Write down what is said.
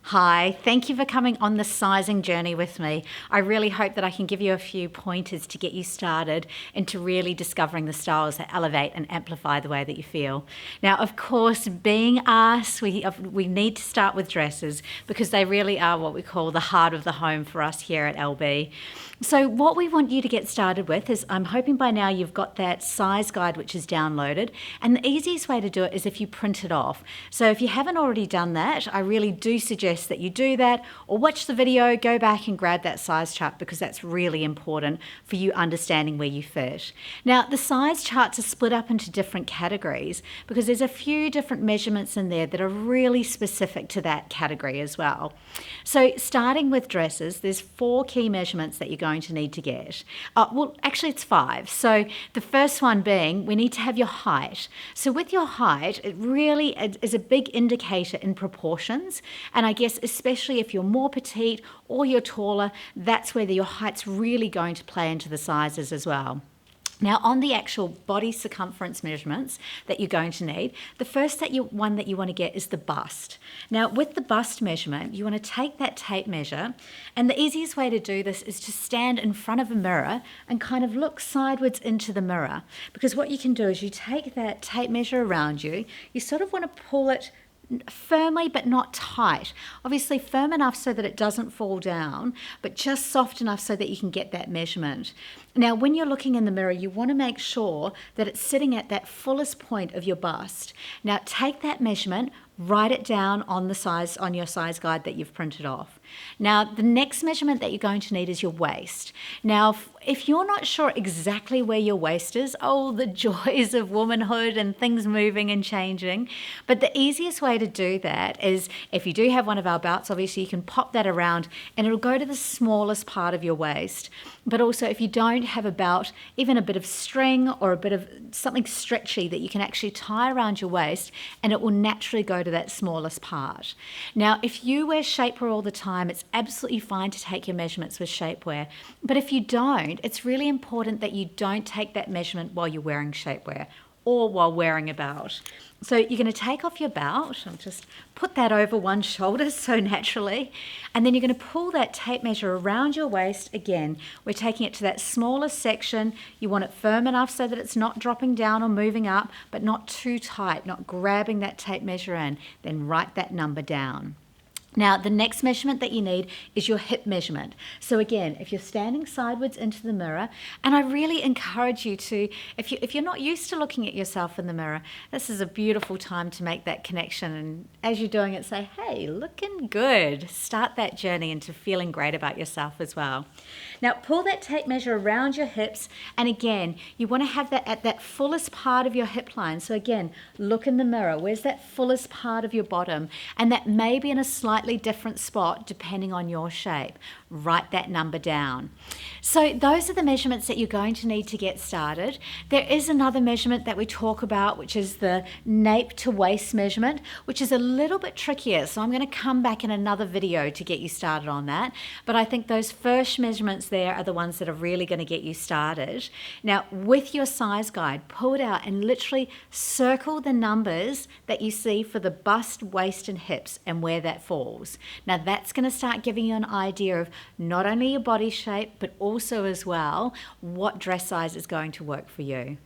Hi, thank you for coming on the sizing journey with me. I really hope that I can give you a few pointers to get you started into really discovering the styles that elevate and amplify the way that you feel. Now, of course, being us, we need to start with dresses because they really are what we call the heart of the home for us here at LB. So what we want you to get started with is, I'm hoping by now you've got that size guide which is downloaded, and the easiest way to do it is if you print it off. So if you haven't already done that, I really do suggest that you do that, or watch the video, go back and grab that size chart because that's really important for you understanding where you fit. Now, the size charts are split up into different categories because there's a few different measurements in there that are really specific to that category as well. So starting with dresses, there's 4 key measurements that you're going to need to get. Well, actually it's 5. So the first one being, we need to have your height. So with your height, it really is a big indicator in proportions. And I guess especially if you're more petite or you're taller, that's where your height's really going to play into the sizes as well. Now, on the actual body circumference measurements that you're going to need, the first one that you want to get is the bust. Now, with the bust measurement, you want to take that tape measure, and the easiest way to do this is to stand in front of a mirror and kind of look sideways into the mirror. Because what you can do is you take that tape measure around you, you sort of want to pull it firmly but not tight. Obviously firm enough so that it doesn't fall down, but just soft enough so that you can get that measurement. Now, when you're looking in the mirror, you want to make sure that it's sitting at that fullest point of your bust. Now, take that measurement, write it down on your size guide that you've printed off. Now, the next measurement that you're going to need is your waist. Now, if you're not sure exactly where your waist is, oh, the joys of womanhood and things moving and changing. But the easiest way to do that is, if you do have one of our belts, obviously you can pop that around and it'll go to the smallest part of your waist. But also, if you don't have a belt, even a bit of string or a bit of something stretchy that you can actually tie around your waist, and it will naturally go to that smallest part. Now, if you wear shapewear all the time, it's absolutely fine to take your measurements with shapewear. But if you don't, it's really important that you don't take that measurement while you're wearing shapewear or while wearing a belt. So you're going to take off your belt, I'll just put that over one shoulder so naturally, and then you're going to pull that tape measure around your waist again. We're taking it to that smallest section. You want it firm enough so that it's not dropping down or moving up, but not too tight, not grabbing that tape measure in. Then write that number down. Now, the next measurement that you need is your hip measurement. So again, if you're standing sideways into the mirror, and I really encourage you to, if you're not used to looking at yourself in the mirror, this is a beautiful time to make that connection. And as you're doing it, say, hey, looking good. Start that journey into feeling great about yourself as well. Now, pull that tape measure around your hips. And again, you want to have that at that fullest part of your hip line. So again, look in the mirror. Where's that fullest part of your bottom? And that may be in a slightly different spot depending on your shape. Write that number down. So those are the measurements that you're going to need to get started. There is another measurement that we talk about, which is the nape to waist measurement, which is a little bit trickier. So I'm going to come back in another video to get you started on that. But I think those first measurements there are the ones that are really going to get you started. Now, with your size guide, pull it out and literally circle the numbers that you see for the bust, waist, and hips and where that falls. Now, that's going to start giving you an idea of not only your body shape, but also as well what dress size is going to work for you.